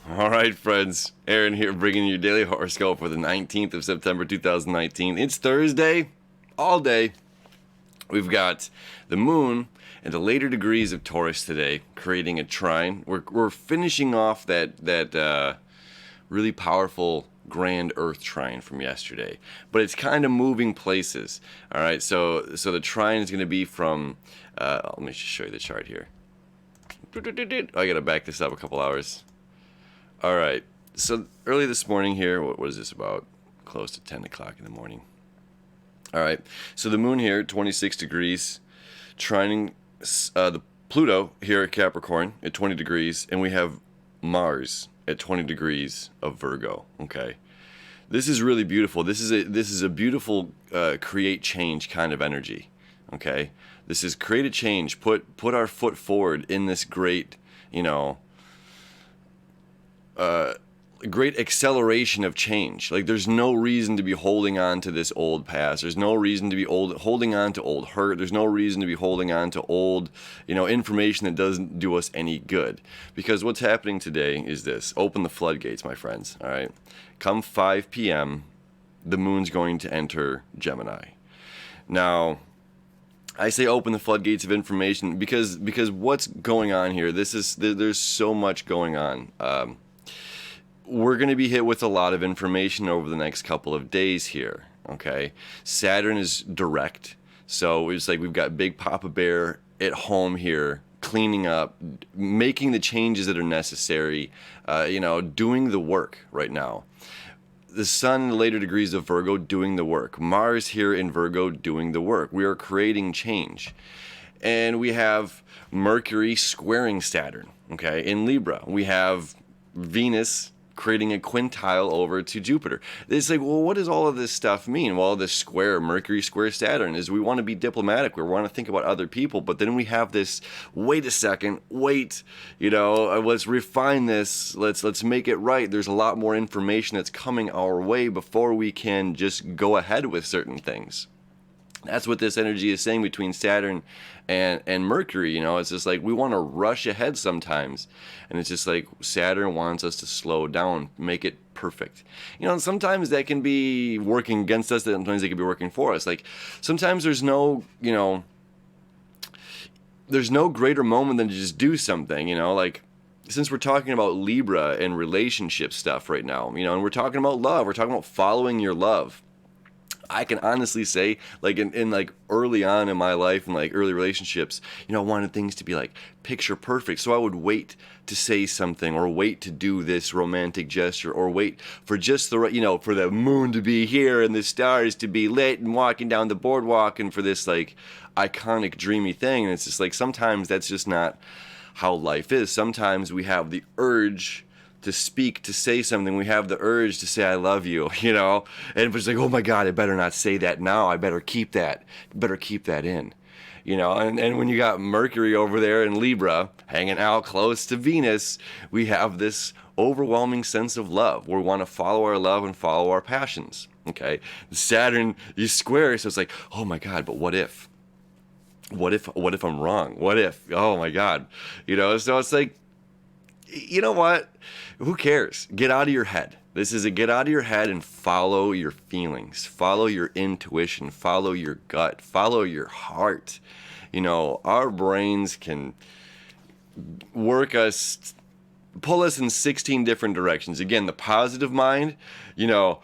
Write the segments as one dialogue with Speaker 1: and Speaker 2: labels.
Speaker 1: All right, friends. Aaron here bringing you your daily horoscope for the 19th of September 2019. It's Thursday, all day. We've got the moon and the later degrees of Taurus today, creating a trine. We're finishing off that really powerful grand Earth trine from yesterday, but it's kind of moving places. All right, so the trine is going to be from. Let me just show you the chart here. I gotta back this up a couple hours. All right, so early this morning here, what is this about? Close to 10 o'clock in the morning. All right, so the moon here, 26 degrees, trining the Pluto here at Capricorn at 20 degrees, and we have Mars at 20 degrees of Virgo. Okay, this is really beautiful. This is a beautiful create change kind of energy. Okay, this is create a change, put our foot forward in this great, great acceleration of change. Like, there's no reason to be holding on to this old past. There's no reason to be holding on to old hurt. There's no reason to be holding on to old, information that doesn't do us any good. Because what's happening today is this. Open the floodgates, my friends. All right. Come 5 p.m., the moon's going to enter Gemini. Now, I say open the floodgates of information because what's going on here? There's so much going on. We're going to be hit with a lot of information over the next couple of days here, okay? Saturn is direct, so it's like we've got Big Papa Bear at home here, cleaning up, making the changes that are necessary, doing the work right now. The Sun in the later degrees of Virgo doing the work. Mars here in Virgo doing the work. We are creating change. And we have Mercury squaring Saturn, okay, in Libra. We have Venus creating a quintile over to Jupiter. It's like, well, what does all of this stuff mean? Well, this square, Mercury square Saturn, is we want to be diplomatic. We want to think about other people. But then we have this, wait a second, let's refine this. Let's make it right. There's a lot more information that's coming our way before we can just go ahead with certain things. That's what this energy is saying between Saturn and Mercury. It's just like we want to rush ahead sometimes. And it's just like Saturn wants us to slow down, make it perfect. And sometimes that can be working against us, sometimes it can be working for us. Like, sometimes there's no greater moment than to just do something, like, since we're talking about Libra and relationship stuff right now, and we're talking about love, we're talking about following your love. I can honestly say, like, in like early on in my life and like early relationships, I wanted things to be like picture perfect. So I would wait to say something, or wait to do this romantic gesture, or wait for just the right, for the moon to be here and the stars to be lit and walking down the boardwalk, and for this like iconic dreamy thing. And it's just like, sometimes that's just not how life is. Sometimes we have the urge to speak, to say something. We have the urge to say, I love you, and it's like, oh my God, I better not say that now. I better keep that in, and when you got Mercury over there in Libra hanging out close to Venus, we have this overwhelming sense of love. We want to follow our love and follow our passions. Okay. Saturn is square. So it's like, oh my God, but what if I'm wrong? What if, oh my God, so it's like, you know what? Who cares? Get out of your head. This is a get out of your head and follow your feelings. Follow your intuition. Follow your gut. Follow your heart. Our brains can pull us in 16 different directions. Again, the positive mind, oh,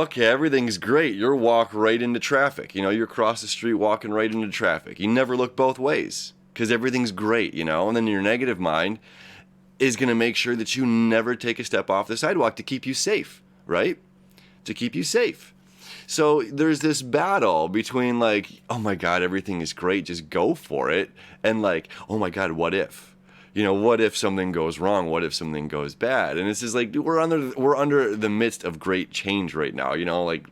Speaker 1: okay, everything's great. You're walk right into traffic. You're across the street walking right into traffic. You never look both ways because everything's great, and then your negative mind is going to make sure that you never take a step off the sidewalk to keep you safe, right? To keep you safe. So there's this battle between like, oh my God, everything is great, just go for it, and like, oh my God, what if? What if something goes wrong? What if something goes bad? And it's just like, we're under the midst of great change right now, like,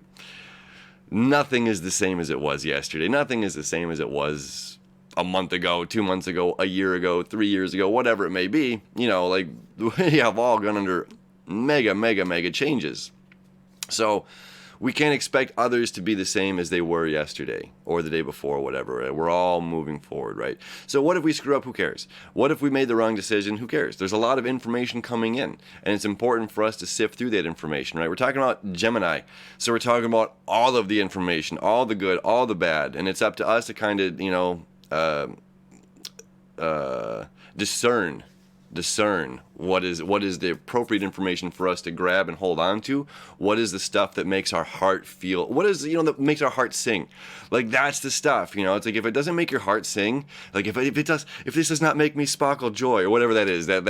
Speaker 1: nothing is the same as it was yesterday. Nothing is the same as it was a month ago, 2 months ago, a year ago, 3 years ago, whatever it may be. Like, we have all gone under mega changes. So we can't expect others to be the same as they were yesterday or the day before, whatever. Right? We're all moving forward, right? So what if we screw up? Who cares? What if we made the wrong decision? Who cares? There's a lot of information coming in, and it's important for us to sift through that information, right? We're talking about Gemini, so we're talking about all of the information, all the good, all the bad, and it's up to us to kind of, discern what is the appropriate information for us to grab and hold on to. What is the stuff that makes our heart feel, what is, that makes our heart sing? Like, that's the stuff, it's like, if it doesn't make your heart sing, like, if this does not make me sparkle joy, or whatever that is, that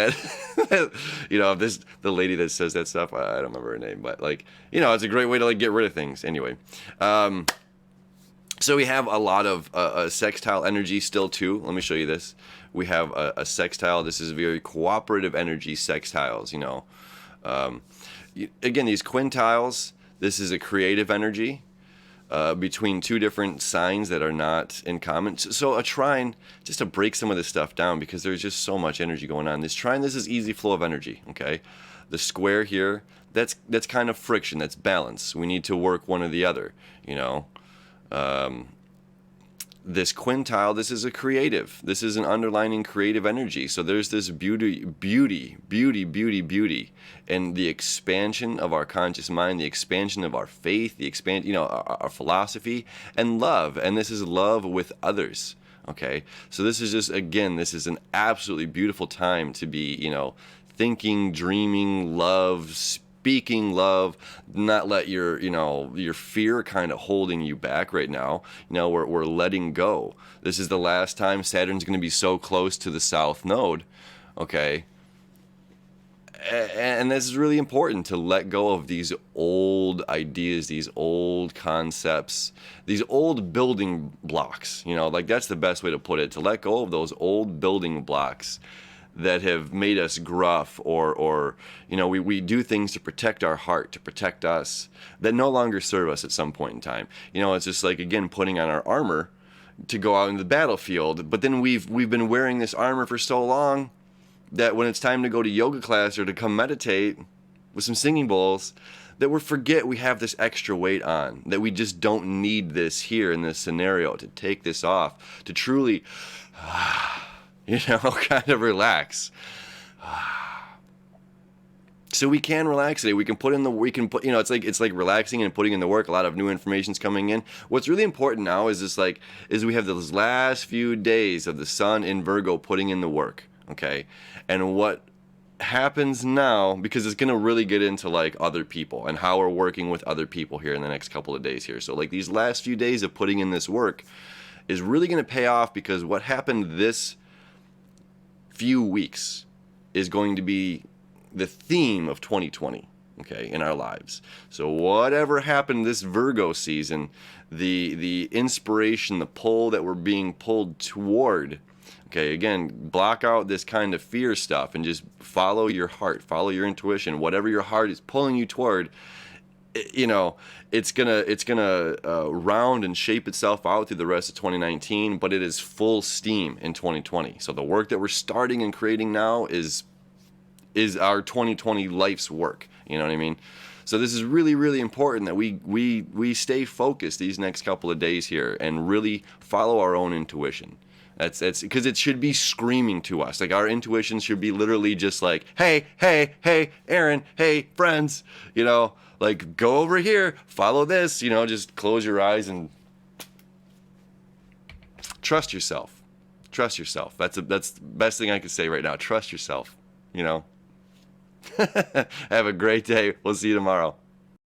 Speaker 1: if this, the lady that says that stuff, I don't remember her name, but like, it's a great way to like get rid of things anyway. So we have a lot of sextile energy still too. Let me show you this. We have a sextile. This is very cooperative energy sextiles, Again, these quintiles, this is a creative energy between two different signs that are not in common. So a trine, just to break some of this stuff down, because there's just so much energy going on. This trine, this is easy flow of energy, okay? The square here, that's kind of friction, that's balance. We need to work one or the other, This quintile, this is a creative. This is an underlining creative energy. So there's this beauty, and the expansion of our conscious mind, the expansion of our faith, our philosophy, and love. And this is love with others. Okay, so this is just, again, this is an absolutely beautiful time to be, thinking, dreaming, love, speaking love, not let your fear kind of holding you back right now. We're letting go. This is the last time Saturn's going to be so close to the south node, okay? And this is really important, to let go of these old ideas, these old concepts, these old building blocks, like that's the best way to put it, to let go of those old building blocks that have made us gruff, or we do things to protect our heart, to protect us, that no longer serve us at some point in time. It's just like, again, putting on our armor to go out in the battlefield, but then we've been wearing this armor for so long that when it's time to go to yoga class or to come meditate with some singing bowls, that we forget we have this extra weight on, that we just don't need this here in this scenario, to take this off, to truly kind of relax. So we can relax today. We can put, it's like relaxing and putting in the work. A lot of new information's coming in. What's really important now is we have those last few days of the sun in Virgo putting in the work, okay? And what happens now, because it's going to really get into like other people and how we're working with other people here in the next couple of days here. So like these last few days of putting in this work is really going to pay off, because what happened this few weeks is going to be the theme of 2020, okay, in our lives. So whatever happened this Virgo season, the inspiration, the pull that we're being pulled toward, okay, again, block out this kind of fear stuff and just follow your heart, follow your intuition. Whatever your heart is pulling you toward, it's gonna round and shape itself out through the rest of 2019, but it is full steam in 2020. So the work that we're starting and creating now is our 2020 life's work. You know what I mean? So this is really, really important that we stay focused these next couple of days here and really follow our own intuition. That's because it should be screaming to us. Like, our intuition should be literally just like, hey, Aaron, hey, friends, like, go over here, follow this, just close your eyes and trust yourself. Trust yourself. That's the best thing I can say right now. Trust yourself, Have a great day. We'll see you tomorrow.